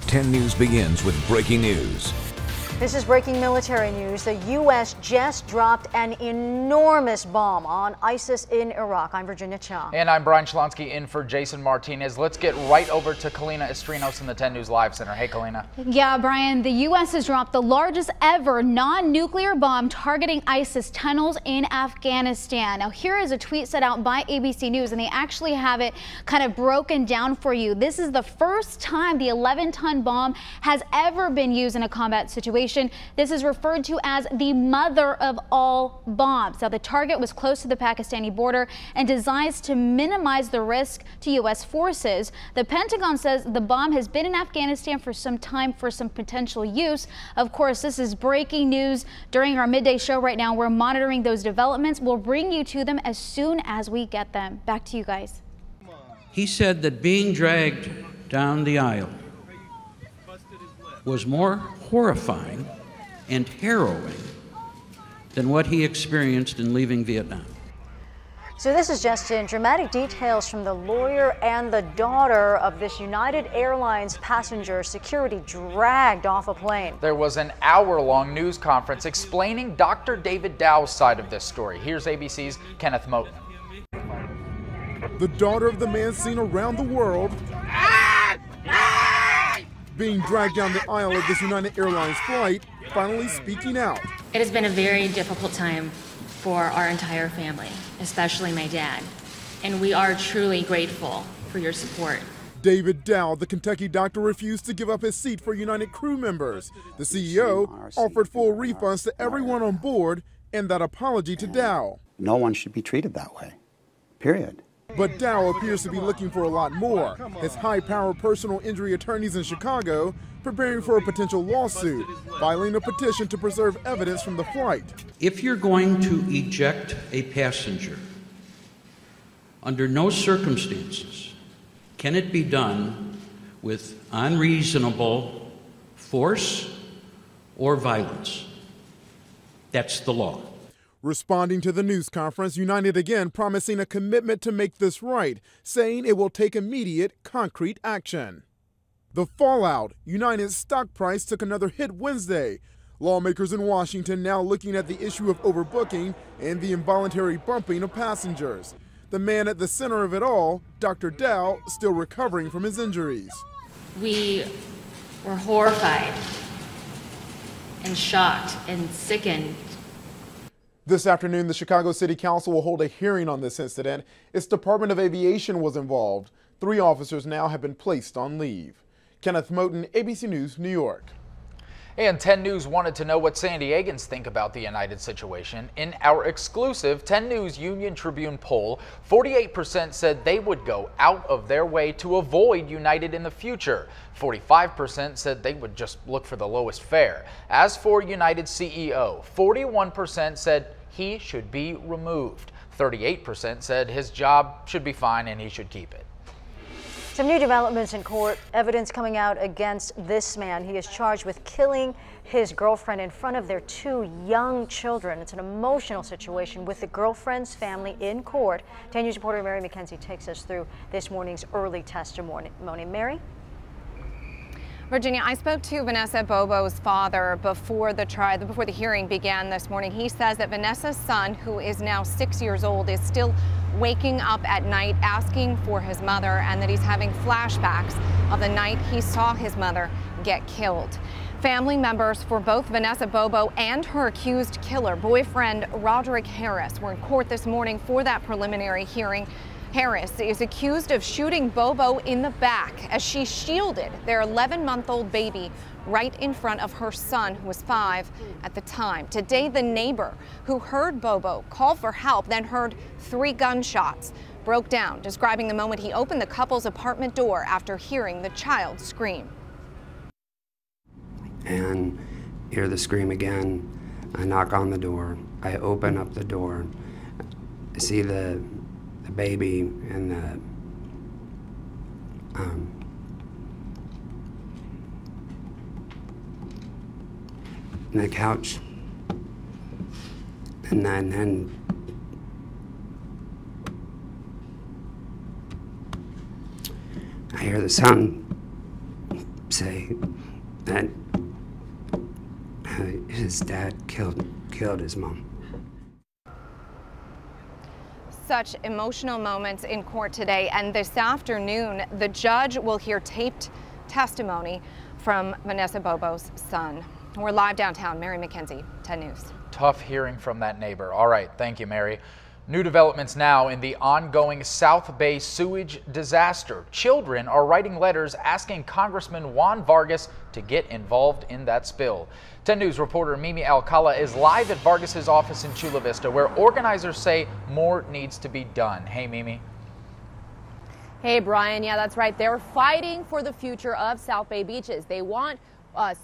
10 News begins with breaking news. This is breaking military news. The U.S. just dropped an enormous bomb on ISIS in Iraq. I'm Virginia Chong. And I'm Brian Shlonsky in for Jason Martinez. Let's get right over to Kalina Estrinos in the 10 News Live Center. Hey, Kalina. Yeah, Brian, the U.S. has dropped the largest ever non-nuclear bomb targeting ISIS tunnels in Afghanistan. Now, here is a tweet set out by ABC News, and they actually have it kind of broken down for you. This is the first time the 11-ton bomb has ever been used in a combat situation. This is referred to as the mother of all bombs. Now, the target was close to the Pakistani border and designed to minimize the risk to U.S. forces. The Pentagon says the bomb has been in Afghanistan for some time for some potential use. Of course, this is breaking news during our midday show right now. We're monitoring those developments. We'll bring you to them as soon as we get them. Back to you guys. He said that being dragged down the aisle was more horrifying and harrowing than what he experienced in leaving Vietnam. So this is just in. Dramatic details from the lawyer and the daughter of this United Airlines passenger security dragged off a plane. There was an hour-long news conference explaining Dr. David Dow's side of this story. Here's ABC's Kenneth Moten. The daughter of the man seen around the world being dragged down the aisle of this United Airlines flight, finally speaking out. It has been a very difficult time for our entire family, especially my dad, and we are truly grateful for your support. David Dow, the Kentucky doctor, refused to give up his seat for United crew members. The CEO offered full refunds to everyone on board and that apology to Dow. No one should be treated that way, period. But Dow appears to be looking for a lot more. His high-powered personal injury attorneys in Chicago preparing for a potential lawsuit, filing a petition to preserve evidence from the flight. If you're going to eject a passenger, under no circumstances can it be done with unreasonable force or violence. That's the law. Responding to the news conference, United again promising a commitment to make this right, saying it will take immediate, concrete action. The fallout, United's stock price took another hit Wednesday. Lawmakers in Washington now looking at the issue of overbooking and the involuntary bumping of passengers. The man at the center of it all, Dr. Dow, still recovering from his injuries. We were horrified and shocked and sickened. This afternoon, the Chicago City Council will hold a hearing on this incident. Its Department of Aviation was involved. 3 officers now have been placed on leave. Kenneth Moten, ABC News, New York. And 10 News wanted to know what San Diegans think about the United situation. In our exclusive 10 News Union Tribune poll, 48% said they would go out of their way to avoid United in the future. 45% said they would just look for the lowest fare. As for United CEO, 41% said he should be removed. 38% said his job should be fine and he should keep it. Some new developments in court. Evidence coming out against this man. He is charged with killing his girlfriend in front of their 2 young children. It's an emotional situation with the girlfriend's family in court. 10 News reporter Mary McKenzie takes us through this morning's early testimony. Mary? Virginia, I spoke to Vanessa Bobo's father before the hearing began this morning. He says that Vanessa's son, who is now 6 years old, is still waking up at night asking for his mother, and that he's having flashbacks of the night he saw his mother get killed. Family members for both Vanessa Bobo and her accused killer, boyfriend Roderick Harris, were in court this morning for that preliminary hearing. Harris is accused of shooting Bobo in the back as she shielded their 11-month-old baby right in front of her son, who was 5 at the time. Today, the neighbor who heard Bobo call for help, then heard 3 gunshots, broke down, describing the moment he opened the couple's apartment door after hearing the child scream. And hear the scream again. I knock on the door. I open up the door. I see the baby and the couch, and then I hear the sound say that his dad killed his mom. Such emotional moments in court today, and this afternoon the judge will hear taped testimony from Vanessa Bobo's son. We're live downtown. Mary McKenzie, 10 News. Tough hearing from that neighbor. All right, thank you, Mary. New developments now in the ongoing South Bay sewage disaster. Children are writing letters asking Congressman Juan Vargas to get involved in that spill. 10 News reporter Mimi Alcala is live at Vargas's office in Chula Vista, where organizers say more needs to be done. Hey, Mimi. Hey, Brian. Yeah, that's right. They're fighting for the future of South Bay beaches. They want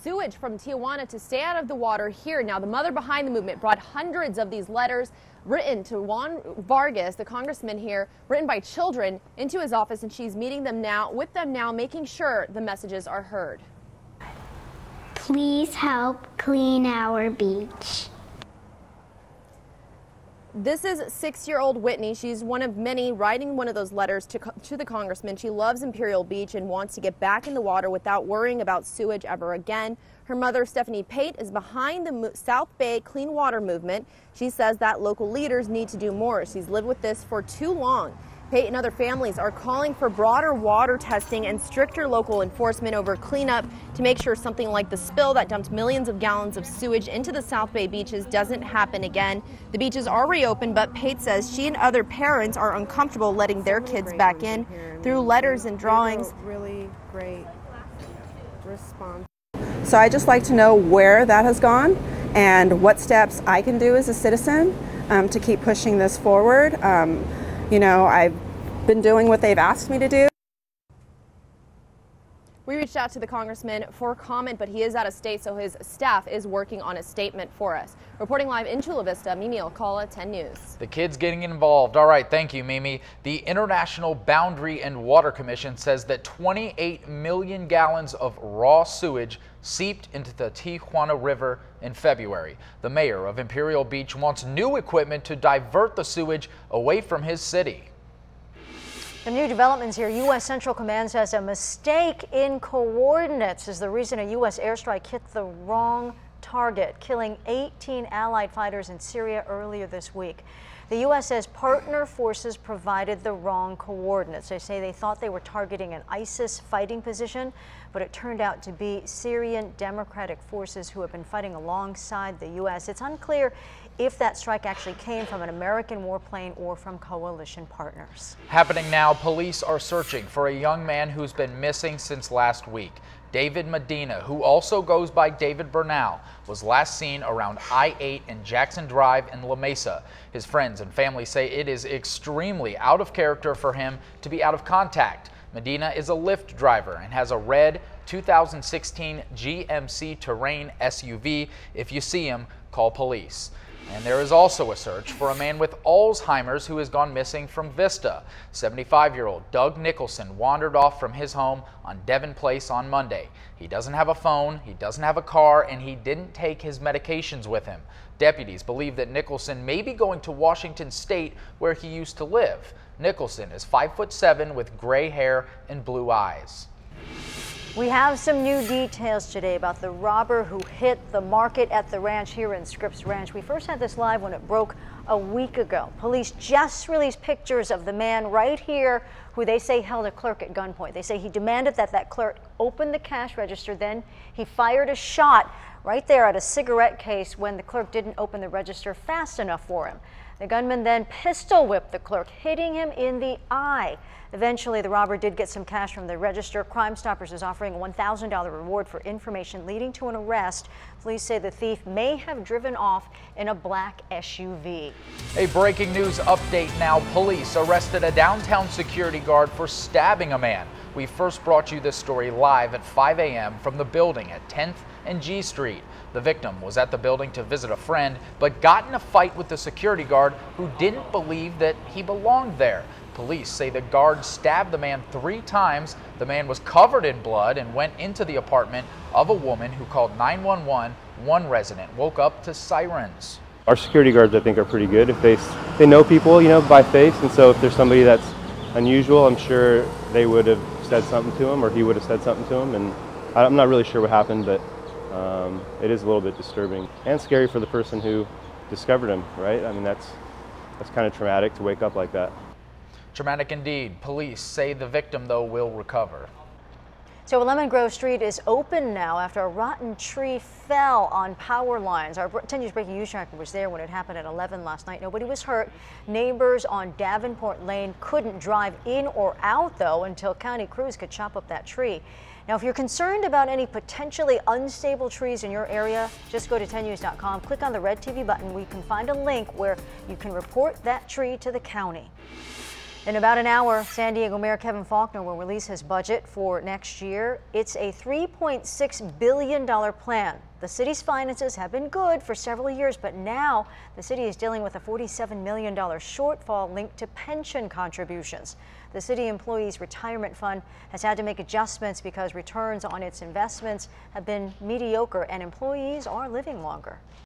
sewage from Tijuana to stay out of the water here. Now, the mother behind the movement brought hundreds of these letters written to Juan Vargas, the congressman here, written by children, into his office, and she's meeting them now, making sure the messages are heard. Please help clean our beach. This is 6-year-old Whitney. She's one of many writing one of those letters to the congressman. She loves Imperial Beach and wants to get back in the water without worrying about sewage ever again. Her mother, Stephanie Pate, is behind the South Bay Clean Water movement. She says that local leaders need to do more. She's lived with this for too long. Pate and other families are calling for broader water testing and stricter local enforcement over cleanup to make sure something like the spill that dumped millions of gallons of sewage into the South Bay beaches doesn't happen again. The beaches are reopened, but Pate says she and other parents are uncomfortable letting their kids back in. Through letters and drawings. Really great response. So I just like to know where that has gone and what steps I can do as a citizen to keep pushing this forward. You know, I've been doing what they've asked me to do. We reached out to the congressman for comment, but he is out of state, so his staff is working on a statement for us. Reporting live in Chula Vista, Mimi Alcala, 10 News. The kids getting involved. All right, thank you, Mimi. The International Boundary and Water Commission says that 28 million gallons of raw sewage seeped into the Tijuana River in February. The mayor of Imperial Beach wants new equipment to divert the sewage away from his city. Some new developments here. U.S. Central Command says a mistake in coordinates is the reason a U.S. airstrike hit the wrong target, killing 18 Allied fighters in Syria earlier this week. The U.S. says partner forces provided the wrong coordinates. They say they thought they were targeting an ISIS fighting position, but it turned out to be Syrian Democratic forces who have been fighting alongside the U.S. It's unclear if that strike actually came from an American warplane or from coalition partners. Happening now, police are searching for a young man who's been missing since last week. David Medina, who also goes by David Bernal, was last seen around I-8 and Jackson Drive in La Mesa. His friends and family say it is extremely out of character for him to be out of contact. Medina is a Lyft driver and has a red 2016 GMC Terrain SUV. If you see him, call police. And there is also a search for a man with Alzheimer's who has gone missing from Vista. 75-year-old Doug Nicholson wandered off from his home on Devon Place on Monday. He doesn't have a phone, he doesn't have a car, and he didn't take his medications with him. Deputies believe that Nicholson may be going to Washington State, where he used to live. Nicholson is 5'7" with gray hair and blue eyes. We have some new details today about the robber who hit the market at the ranch here in Scripps Ranch. We first had this live when it broke a week ago. Police just released pictures of the man right here who they say held a clerk at gunpoint. They say he demanded that that clerk open the cash register. Then he fired a shot right there at a cigarette case when the clerk didn't open the register fast enough for him. The gunman then pistol whipped the clerk, hitting him in the eye. Eventually, the robber did get some cash from the register. Crime Stoppers is offering a $1,000 reward for information leading to an arrest. Police say the thief may have driven off in a black SUV. A breaking news update now. Police arrested a downtown security guard for stabbing a man. We first brought you this story live at 5 a.m. from the building at 10th and G Street. The victim was at the building to visit a friend, but got in a fight with the security guard who didn't believe that he belonged there. Police say the guard stabbed the man 3 times. The man was covered in blood and went into the apartment of a woman who called 911. One resident woke up to sirens. Our security guards, I think, are pretty good. If they know people, you know, by face, and so if there's somebody that's unusual, I'm sure they would have said something to him, or he would have said something to him, and I'm not really sure what happened, but it is a little bit disturbing and scary for the person who discovered him, right? I mean, that's kind of traumatic to wake up like that. Traumatic indeed. Police say the victim, though, will recover. So Lemon Grove Street is open now after a rotten tree fell on power lines. Our 10 News Breaking News tracker was there when it happened at 11 last night. Nobody was hurt. Neighbors on Davenport Lane couldn't drive in or out, though, until county crews could chop up that tree. Now, if you're concerned about any potentially unstable trees in your area, just go to 10news.com, click on the red TV button where you can find a link where you can report that tree to the county. In about an hour, San Diego Mayor Kevin Faulconer will release his budget for next year. It's a $3.6 billion plan. The city's finances have been good for several years, but now the city is dealing with a $47 million shortfall linked to pension contributions. The city employees' retirement fund has had to make adjustments because returns on its investments have been mediocre and employees are living longer.